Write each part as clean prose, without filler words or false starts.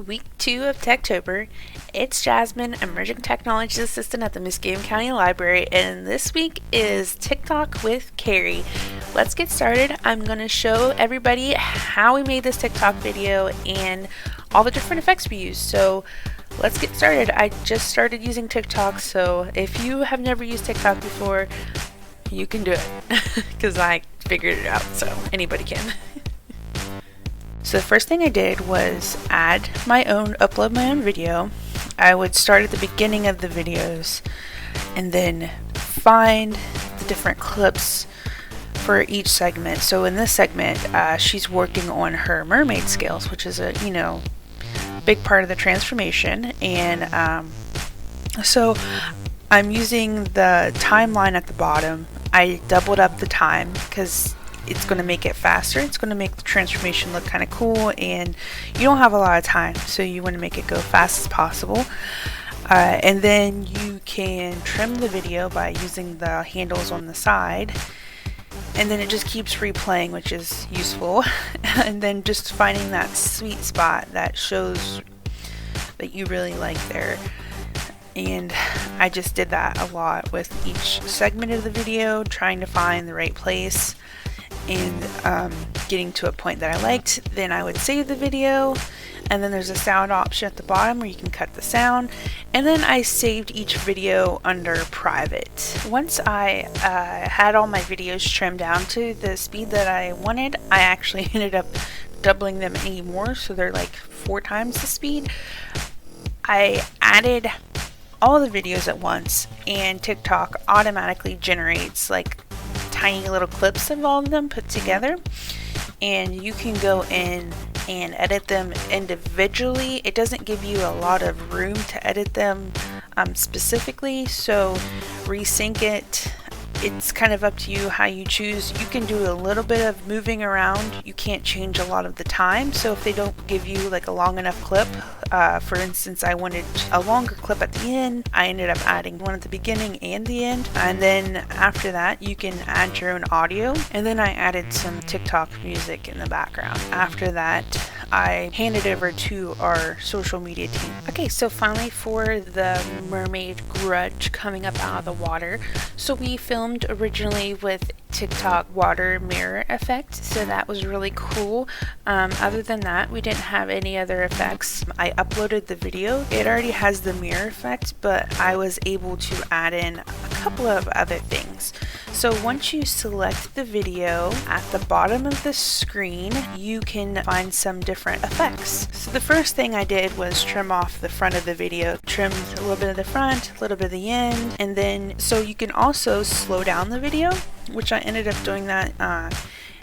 week 2 of TechTober. It's Jasmine, Emerging Technology Assistant at the Muskegon County Library, and this week is TikTok with Carrie. Let's get started. I'm going to show everybody how we made this TikTok video and all the different effects we use. So let's get started. I just started using TikTok, so if you have never used TikTok before, you can do it because I figured it out, so anybody can. So the first thing I did was upload my own video. I would start at the beginning of the videos and then find the different clips for each segment. So in this segment, she's working on her mermaid scales, which is a big part of the transformation. And so I'm using the timeline at the bottom. I doubled up the time because it's going to make it faster. It's going to make the transformation look kind of cool, and you don't have a lot of time, so you want to make it go fast as possible. And then you can trim the video by using the handles on the side, and then it just keeps replaying, which is useful. And then just finding that sweet spot that shows that you really like there. And I just did that a lot with each segment of the video, trying to find the right place and getting to a point that I liked. Then I would save the video, and then there's a sound option at the bottom where you can cut the sound, and then I saved each video under private. Once I had all my videos trimmed down to the speed that I wanted, I actually ended up doubling them anymore, so they're like 4 times the speed. I added all the videos at once, and TikTok automatically generates like tiny little clips of all of them put together, and you can go in and edit them individually. It doesn't give you a lot of room to edit them specifically, so resync it. It's kind of up to you how you choose. You can do a little bit of moving around. You can't change a lot of the time, so if they don't give you like a long enough clip, for instance, I wanted a longer clip at the end, I ended up adding one at the beginning and the end, and then after that you can add your own audio, and then I added some TikTok music in the background. After that, I handed over to our social media team. Okay, so finally for the mermaid grudge coming up out of the water. So we filmed originally with TikTok water mirror effect, so that was really cool. Other than that, we didn't have any other effects. I uploaded the video. It already has the mirror effect, but I was able to add in a couple of other things. So once you select the video, at the bottom of the screen, you can find some different effects. So the first thing I did was trim off the front of the video. Trimmed a little bit of the front, a little bit of the end, and then so you can also slow down the video, which I ended up doing that.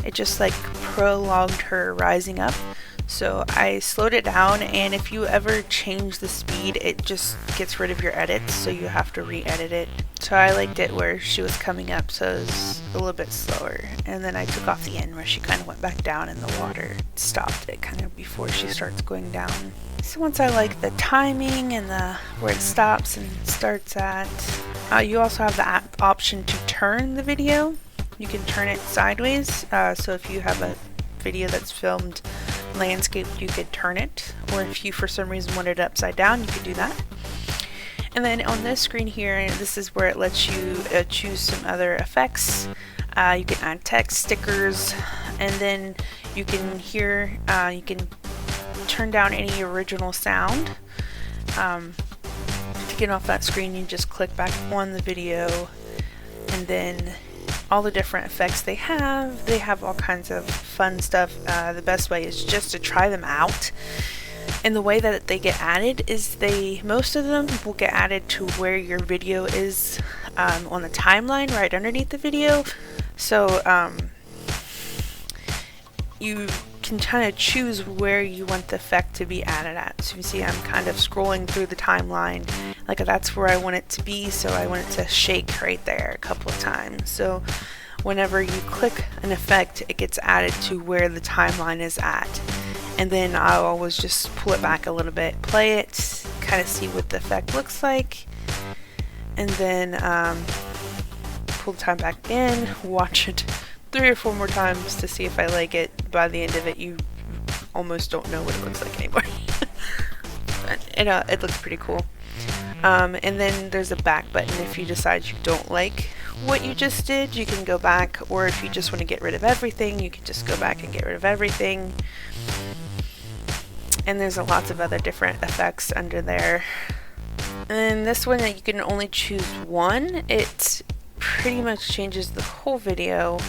It just like prolonged her rising up. So I slowed it down, and if you ever change the speed, it just gets rid of your edits, so you have to re-edit it. So I liked it where she was coming up, so it was a little bit slower. And then I took off the end where she kind of went back down in the water. Stopped it kind of before she starts going down. So once I like the timing and where it stops and starts at, you also have the option to turn the video. You can turn it sideways, so if you have a video that's filmed landscape, you could turn it, or if you for some reason wanted it upside down, you could do that. And then on this screen here, this is where it lets you choose some other effects. You can add text, stickers, and then you can you can turn down any original sound. To get off that screen, you just click back on the video, and then all the different effects they have all kinds of fun stuff. The best way is just to try them out, and the way that they get added is most of them will get added to where your video is on the timeline right underneath the video. So you can kind of choose where you want the effect to be added at. So you see I'm kind of scrolling through the timeline, like that's where I want it to be, so I want it to shake right there a couple of times. So whenever you click an effect, it gets added to where the timeline is at. And then I'll always just pull it back a little bit, play it, kind of see what the effect looks like, and then pull the time back in, watch it 3 or 4 more times to see if I like it. By the end of it, you almost don't know what it looks like anymore. It looks pretty cool. And then there's a back button. If you decide you don't like what you just did, you can go back, or if you just want to get rid of everything, you can just go back and get rid of everything. And there's lots of other different effects under there. And this one, that you can only choose one, it pretty much changes the whole video,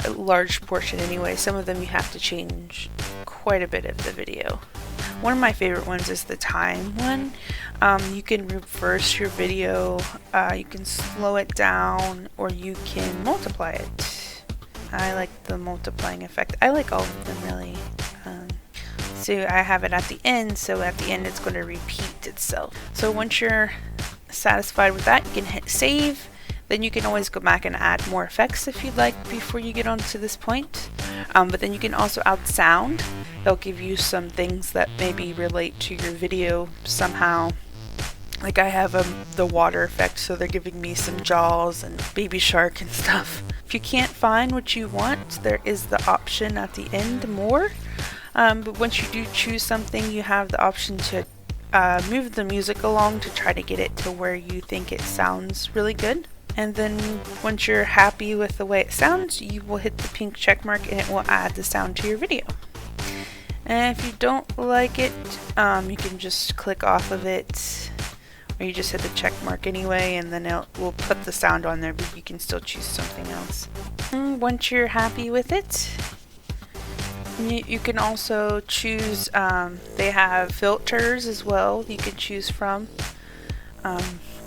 a large portion anyway. Some of them you have to change quite a bit of the video. One of my favorite ones is the time one. You can reverse your video, you can slow it down, or you can multiply it. I like the multiplying effect. I like all of them really. So I have it at the end, so at the end it's going to repeat itself. So once you're satisfied with that, you can hit save. Then you can always go back and add more effects if you'd like before you get on to this point. But then you can also add sound. They'll give you some things that maybe relate to your video somehow. Like I have the water effect, so they're giving me some Jaws and Baby Shark and stuff. If you can't find what you want, there is the option at the end, more. But once you do choose something, you have the option to move the music along to try to get it to where you think it sounds really good. And then once you're happy with the way it sounds, you will hit the pink check mark and it will add the sound to your video. And if you don't like it, you can just click off of it, or you just hit the check mark anyway, and then it will put the sound on there, but you can still choose something else. And once you're happy with it, you can also choose, they have filters as well you can choose from.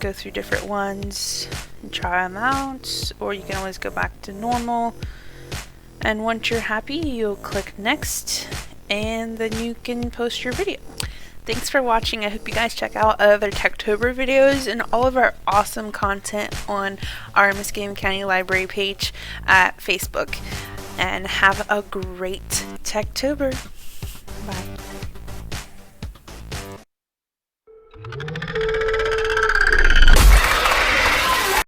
Go through different ones and try them out, or you can always go back to normal. And once you're happy, you'll click next, and then you can post your video. Thanks for watching. I hope you guys check out other TechTober videos and all of our awesome content on our Muskegon County Library page at Facebook. And have a great TechTober. Bye.